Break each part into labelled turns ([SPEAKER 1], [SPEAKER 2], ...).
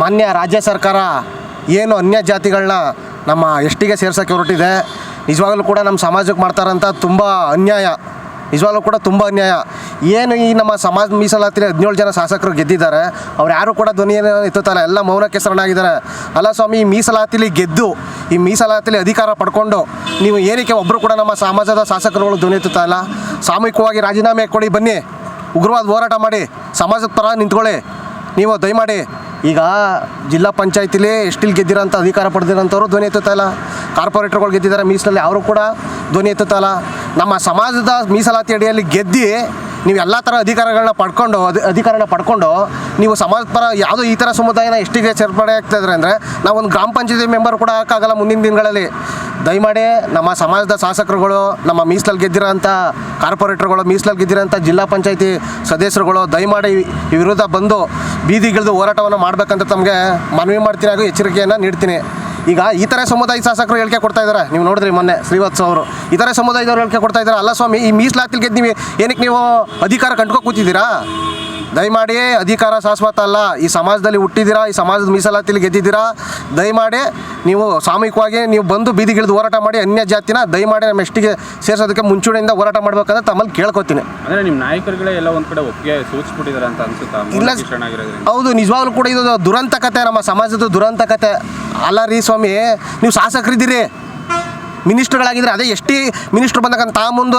[SPEAKER 1] ಮಾನ್ಯ ರಾಜ್ಯ ಸರ್ಕಾರ ಏನು ಅನ್ಯ ಜಾತಿಗಳನ್ನ ನಮ್ಮ ಎಷ್ಟಿಗೆ ಸೇರ್ಸೋಕ್ಕೆ ಹೊರಟಿದೆ, ನಿಜವಾಗ್ಲೂ ಕೂಡ ನಮ್ಮ ಸಮಾಜಕ್ಕೆ ಮಾಡ್ತಾರಂತ ತುಂಬ ಅನ್ಯಾಯ. ನಿಜವಾಗ್ಲೂ ಕೂಡ ತುಂಬ ಅನ್ಯಾಯ. ಏನು ಈ ನಮ್ಮ ಸಮಾಜ ಮೀಸಲಾತಿಲಿ 17 ಜನ ಶಾಸಕರು ಗೆದ್ದಿದ್ದಾರೆ, ಅವ್ರು ಯಾರು ಕೂಡ ಧ್ವನಿಯನ್ನು ಎತ್ತುತ್ತಲ್ಲ, ಎಲ್ಲ ಮೌನಕ್ಕೆ ಶರಣಾಗಿದ್ದಾರೆ. ಅಲ್ಲ ಸ್ವಾಮಿ, ಈ ಮೀಸಲಾತಿಲಿ ಗೆದ್ದು ಈ ಮೀಸಲಾತಿಲಿ ಅಧಿಕಾರ ಪಡ್ಕೊಂಡು ನೀವು ಏನಕ್ಕೆ ಒಬ್ಬರು ಕೂಡ ನಮ್ಮ ಸಮಾಜದ ಶಾಸಕರುಗಳು ಧ್ವನಿ ಎತ್ತುತ್ತಾ ಇಲ್ಲ? ಸಾಮೂಹಿಕವಾಗಿ ರಾಜೀನಾಮೆ ಕೊಡಿ, ಬನ್ನಿ, ಉಗ್ರವಾದ ಹೋರಾಟ ಮಾಡಿ, ಸಮಾಜದ ಪರ ನಿಂತ್ಕೊಳ್ಳಿ. ನೀವು ದಯಮಾಡಿ ಈಗ ಜಿಲ್ಲಾ ಪಂಚಾಯತಿಲಿ ಎಷ್ಟಿಲ್ಲಿ ಗೆದ್ದಿರೋಂಥ ಅಧಿಕಾರ ಪಡೆದಿರೋಂಥವ್ರು ಧ್ವನಿ ಎತ್ತುತ್ತಾ ಇಲ್ಲ. ಕಾರ್ಪೊರೇಟರ್ಗಳು ಗೆದ್ದಿದ್ದಾರೆ ಮೀಸಲಲ್ಲಿ, ಅವರು ಕೂಡ ಧ್ವನಿ ಎತ್ತುತ್ತಾ ಇಲ್ಲ. ನಮ್ಮ ಸಮಾಜದ ಮೀಸಲಾತಿ ಅಡಿಯಲ್ಲಿ ಗೆದ್ದು ನೀವು ಎಲ್ಲ ಥರ ಅಧಿಕಾರಗಳನ್ನ ಪಡ್ಕೊಂಡು ನೀವು ಸಮಾಜ ಪರ ಯಾವುದೋ ಈ ಥರ ಸಮುದಾಯನ ಎಷ್ಟಿಗೆ ಸೇರ್ಪಡೆ ಆಗ್ತಾಯಿದ್ರೆ ಅಂದರೆ ನಾವೊಂದು ಗ್ರಾಮ ಪಂಚಾಯತಿ ಮೆಂಬರ್ ಕೂಡ ಹಾಕೋಕ್ಕಾಗಲ್ಲ ಮುಂದಿನ ದಿನಗಳಲ್ಲಿ. ದಯಮಾಡಿ ನಮ್ಮ ಸಮಾಜದ ಶಾಸಕರುಗಳು, ನಮ್ಮ ಮೀಸಲಲ್ಲಿ ಗೆದ್ದಿರೋಂಥ ಕಾರ್ಪೊರೇಟರ್ಗಳು, ಮೀಸಲಲ್ಲಿ ಗೆದ್ದಿರೋಂಥ ಜಿಲ್ಲಾ ಪಂಚಾಯತಿ ಸದಸ್ಯರುಗಳು ದಯಮಾಡಿ ಈ ವಿರುದ್ಧ ಬಂದು ಬೀದಿಗಿಳಿದು ಹೋರಾಟವನ್ನು ಮಾಡಬೇಕಂತ ತಮಗೆ ಮನವಿ ಮಾಡ್ತೀನಿ, ಹಾಗೂ ಎಚ್ಚರಿಕೆಯನ್ನು ನೀಡ್ತೀನಿ. ಈಗ ಈ ಥರ ಸಮುದಾಯ ಶಾಸಕರು ಹೇಳಿಕೆ ಕೊಡ್ತಾ ಇದ್ದಾರೆ, ನೀವು ನೋಡಿದ್ರಿ ಮೊನ್ನೆ ಶ್ರೀವತ್ಸ ಅವರು ಈ ಥರ ಸಮುದಾಯದವ್ರು ಹೇಳಿಕೆ ಕೊಡ್ತಾ ಇದ್ದಾರೆ. ಅಲ್ಲ ಸ್ವಾಮಿ, ಈ ಮೀಸಲಾತಿಲಿ ಗೆದ್ದು ನೀವು ಏನಕ್ಕೆ ನೀವು ಅಧಿಕಾರ ಕಂಡ್ಕೊ ಕೂತಿದ್ದೀರಾ? ದಯಮಾಡಿ ಅಧಿಕಾರ ಶಾಶ್ವತ ಅಲ್ಲ. ಈ ಸಮಾಜದಲ್ಲಿ ಹುಟ್ಟಿದ್ದೀರಾ, ಈ ಸಮಾಜದ ಮೀಸಲಾತಿಲಿ ಗೆದ್ದಿದ್ದೀರಾ. ದಯಮಾಡಿ ನೀವು ಸಾಮೂಹಿಕವಾಗಿ ನೀವು ಬಂದು ಬೀದಿಗಿಳಿದು ಹೋರಾಟ ಮಾಡಿ ಅನ್ಯ ಜಾತಿನ ದಯಮಾಡಿ ನಮ್ಮ ಎಷ್ಟಿಗೆ ಸೇರಿಸೋದಕ್ಕೆ ಮುಂಚೂಣಿಯಿಂದ ಹೋರಾಟ ಮಾಡಬೇಕಂತ ತಮ್ಮಲ್ಲಿ ಕೇಳ್ಕೊತೀನಿ.
[SPEAKER 2] ಅಂದರೆ ನಿಮ್ಮ ನಾಯಕರುಗಳೇ ಎಲ್ಲ ಒಂದು ಕಡೆ ಒಪ್ಪಿಗೆ ಸೂಚಿಸ್ಬಿಟ್ಟಿದ್ದಾರೆ ಅಂತ ಅನ್ಸುತ್ತಾ?
[SPEAKER 1] ಇಲ್ಲ, ಹೌದು, ನಿಜವಾಗ್ಲೂ ಕೂಡ ಇದು ದುರಂತ ಕತೆ, ನಮ್ಮ ಸಮಾಜದ ದುರಂತ ಕತೆ. ಅಲ್ಲ ರೀ ಸ್ವಾಮಿ, ನೀವು ಶಾಸಕರಿದ್ದೀರಿ, ಮಿನಿಸ್ಟ್ರುಗಳಾಗಿದ್ದರೆ ಅದೇ ಎಷ್ಟಿ ಮಿನಿಸ್ಟ್ರು ಬಂದಾಗ ತಾ ಮುಂದು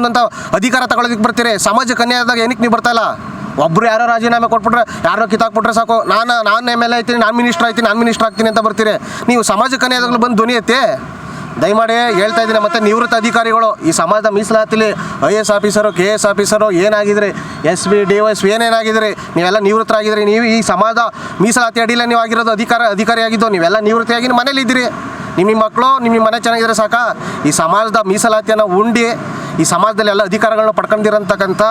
[SPEAKER 1] ಅಂತ ಅಧಿಕಾರ ತಗೊಳ್ಳೋದಕ್ಕೆ ಬರ್ತೀರಿ. ಸಮಾಜಕ್ಕೆ ಅನ್ಯಾಯದಾಗ ಏನಕ್ಕೆ ನೀವು ಬರ್ತಾಯಿಲ್ಲ? ಒಬ್ಬರು ಯಾರೋ ರಾಜೀನಾಮೆ ಕೊಟ್ಬಿಟ್ರೆ, ಯಾರೋ ಕಿತ್ತಾಕ್ಬಿಟ್ರೆ ಸಾಕು, ನಾನು MLA ಆಯ್ತೀನಿ, ನಾನು ಮಿನಿಸ್ಟ್ರ್ ಆಗ್ತೀನಿ ಅಂತ ಬರ್ತೀರಿ. ನೀವು ಸಮಾಜಕ್ಕೆ ಅನ್ಯಾಯದಾಗಲೂ ಬಂದು ಧ್ವನಿ ಎತ್ತಿ. ದಯಮಾಡಿ ಹೇಳ್ತಾ ಇದ್ದೀನಿ. ಮತ್ತು ನಿವೃತ್ತ ಅಧಿಕಾರಿಗಳು ಈ ಸಮಾಜದ ಮೀಸಲಾತಿಲಿ IAS ಆಫೀಸರು, KS ಆಫೀಸರು ಏನಾಗಿದ್ರಿ, SB DOS ಏನೇನಾಗಿದ್ರಿ, ನೀವೆಲ್ಲ ನಿವೃತ್ತರಾಗಿದ್ರಿ. ನೀವು ಈ ಸಮಾಜ ಮೀಸಲಾತಿ ಅಡಿಯಲ್ಲಿ ನೀವು ಆಗಿರೋದು ಅಧಿಕಾರಿಯಾಗಿದ್ದು, ನೀವೆಲ್ಲ ನಿವೃತ್ತಿಯಾಗಿ ಮನೇಲಿದ್ದೀರಿ. ನಿಮ್ಮ ಮಕ್ಕಳು ನಿಮ್ಮ ಮನೆ ಚೆನ್ನಾಗಿದ್ರೆ ಸಾಕ. ಈ ಸಮಾಜದ ಮೀಸಲಾತಿಯನ್ನು ಉಂಡು ಈ ಸಮಾಜದಲ್ಲಿ ಎಲ್ಲ ಅಧಿಕಾರಗಳನ್ನ ಪಡ್ಕೊಂಡಿರೋಂತಕ್ಕಂಥ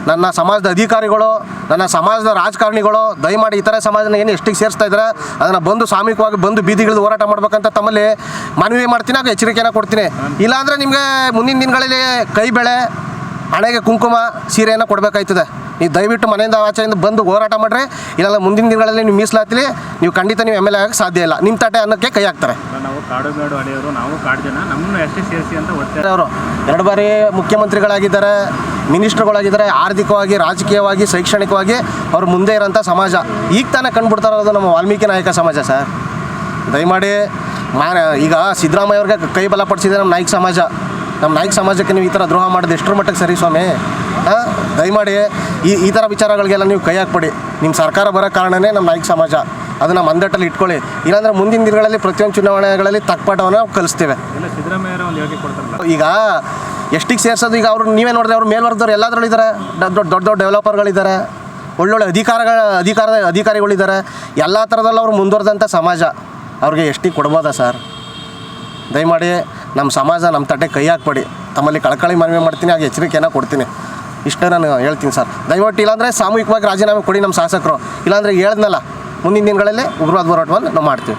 [SPEAKER 1] ನನ್ನ ಸಮಾಜದ ಅಧಿಕಾರಿಗಳು, ನನ್ನ ಸಮಾಜದ ರಾಜಕಾರಣಿಗಳು ದಯಮಾಡಿ ಈ ಥರ ಸಮಾಜನ ಏನು ಎಷ್ಟಿಗೆ ಸೇರಿಸ್ತಾ ಇದ್ದಾರೆ ಅದನ್ನು ಬಂದು ಸಾಮೂಹಿಕವಾಗಿ ಬಂದು ಬೀದಿಗಿಳಿದು ಹೋರಾಟ ಮಾಡ್ಬೇಕಂತ ತಮ್ಮಲ್ಲಿ ಮನವಿ ಮಾಡ್ತೀನಿ, ಹಾಗೂ ಎಚ್ಚರಿಕೆಯನ್ನು ಕೊಡ್ತೀನಿ. ಇಲ್ಲಾಂದರೆ ನಿಮಗೆ ಮುಂದಿನ ದಿನಗಳಲ್ಲಿ ಕೈ ಬೆಳೆ, ಹಣೆಗೆ ಕುಂಕುಮ, ಸೀರೆಯನ್ನು ಕೊಡಬೇಕಾಯ್ತದೆ. ನೀವು ದಯವಿಟ್ಟು ಮನೆಯಿಂದ ಆಚೆಯಿಂದ ಬಂದು ಹೋರಾಟ ಮಾಡಿರಿ. ಇಲ್ಲ ಮುಂದಿನ ದಿನಗಳಲ್ಲಿ ನೀವು ಮೀಸಲಾತಿಲಿ ನೀವು ಖಂಡಿತ ನೀವು MLA ಆಗಕ್ಕೆ ಸಾಧ್ಯ ಇಲ್ಲ. ನಿಮ್ಮ ತಟ್ಟೆ ಅನ್ನಕ್ಕೆ ಕೈ ಹಾಕ್ತಾರೆ.
[SPEAKER 2] ನಾವು ಕಾಡುಬೇಡು ಅಡೆಯವರು, ನಾವು ಕಾಡು ಜನ, ನಮ್ಮನ್ನು ಎಷ್ಟೇ ಸೇರಿಸಿ ಅಂತ ಒತ್ತಾರೆ.
[SPEAKER 1] ಅವರು 2 ಬಾರಿ ಮುಖ್ಯಮಂತ್ರಿಗಳಾಗಿದ್ದಾರೆ, ಮಿನಿಸ್ಟ್ರುಗಳಾಗಿದ್ದಾರೆ. ಆರ್ಥಿಕವಾಗಿ, ರಾಜಕೀಯವಾಗಿ, ಶೈಕ್ಷಣಿಕವಾಗಿ ಅವ್ರು ಮುಂದೆ ಇರೋಂಥ ಸಮಾಜ. ಈಗ ತಾನೇ ಕಂಡುಬಿಡ್ತಾ ಇರೋದು ನಮ್ಮ ವಾಲ್ಮೀಕಿ ನಾಯಕ ಸಮಾಜ ಸರ್. ದಯಮಾಡಿ ಈಗ ಸಿದ್ದರಾಮಯ್ಯ ಅವ್ರಿಗೆ ಕೈ ಬಲಪಡಿಸಿದೆ ನಮ್ಮ ನಾಯಕ ಸಮಾಜಕ್ಕೆ ನೀವು ಈ ಥರ ದ್ರೋಹ ಮಾಡೋದು ಎಷ್ಟರ ಮಟ್ಟಿಗೆ ಸರಿ ಸ್ವಾಮಿ? ದಯಮಾಡಿ ಈ ಥರ ವಿಚಾರಗಳಿಗೆಲ್ಲ ನೀವು ಕೈ ಹಾಕ್ಬೇಡಿ. ನಿಮ್ಮ ಸರ್ಕಾರ ಬರೋ ಕಾರಣವೇ ನಮ್ಮ ನಾಯಕ ಸಮಾಜ, ಅದನ್ನು ಮಂದಟ್ಟಲ್ಲಿ ಇಟ್ಕೊಳ್ಳಿ. ಇಲ್ಲಾಂದರೆ ಮುಂದಿನ ದಿನಗಳಲ್ಲಿ ಪ್ರತಿಯೊಂದು ಚುನಾವಣೆಗಳಲ್ಲಿ ತಕ್ಕಪಾಠವನ್ನು ನಾವು ಕಲಿಸ್ತೇವೆ. ಈಗ ಎಷ್ಟಿಗೆ ಸೇರಿಸೋದು, ಈಗ ಅವರು ನೀವೇ ನೋಡಿದ್ರೆ ಅವ್ರು ಮೇಲ್ವರ್ಗದವ್ರು ಎಲ್ಲಾದ್ರೂ ಇದ್ದಾರೆ, ದೊಡ್ಡ ಡೆವಲಪರ್ಗಳಿದ್ದಾರೆ, ಒಳ್ಳೊಳ್ಳೆ ಅಧಿಕಾರಿಗಳಿದ್ದಾರೆ. ಎಲ್ಲ ಥರದಲ್ಲೂ ಅವರು ಮುಂದುವರೆದಂಥ ಸಮಾಜ. ಅವ್ರಿಗೆ ಎಷ್ಟಿಗೆ ಕೊಡ್ಬೋದಾ ಸರ್? ದಯಮಾಡಿ ನಮ್ಮ ಸಮಾಜ ನಮ್ಮ ತಟ್ಟೆ ಕೈ ಹಾಕ್ಬೇಡಿ. ತಮ್ಮಲ್ಲಿ ಕಳಕಳಿ ಮನವಿ ಮಾಡ್ತೀನಿ, ಹಾಗೆ ಎಚ್ಚರಿಕೆಯನ್ನು ಕೊಡ್ತೀನಿ. ಇಷ್ಟೇ ನಾನು ಹೇಳ್ತೀನಿ ಸರ್. ದಯವಿಟ್ಟು ಇಲ್ಲಾಂದರೆ ಸಾಮೂಹಿಕವಾಗಿ ರಾಜೀನಾಮೆ ಕೊಡಿ ನಮ್ಮ ಶಾಸಕರು. ಇಲ್ಲಾಂದರೆ ಹೇಳಿದ್ನಲ್ಲ, ಮುಂದಿನ ದಿನಗಳಲ್ಲಿ ಉಗ್ರವಾದ ಹೋರಾಟವನ್ನು ನಾವು ಮಾಡ್ತೀವಿ.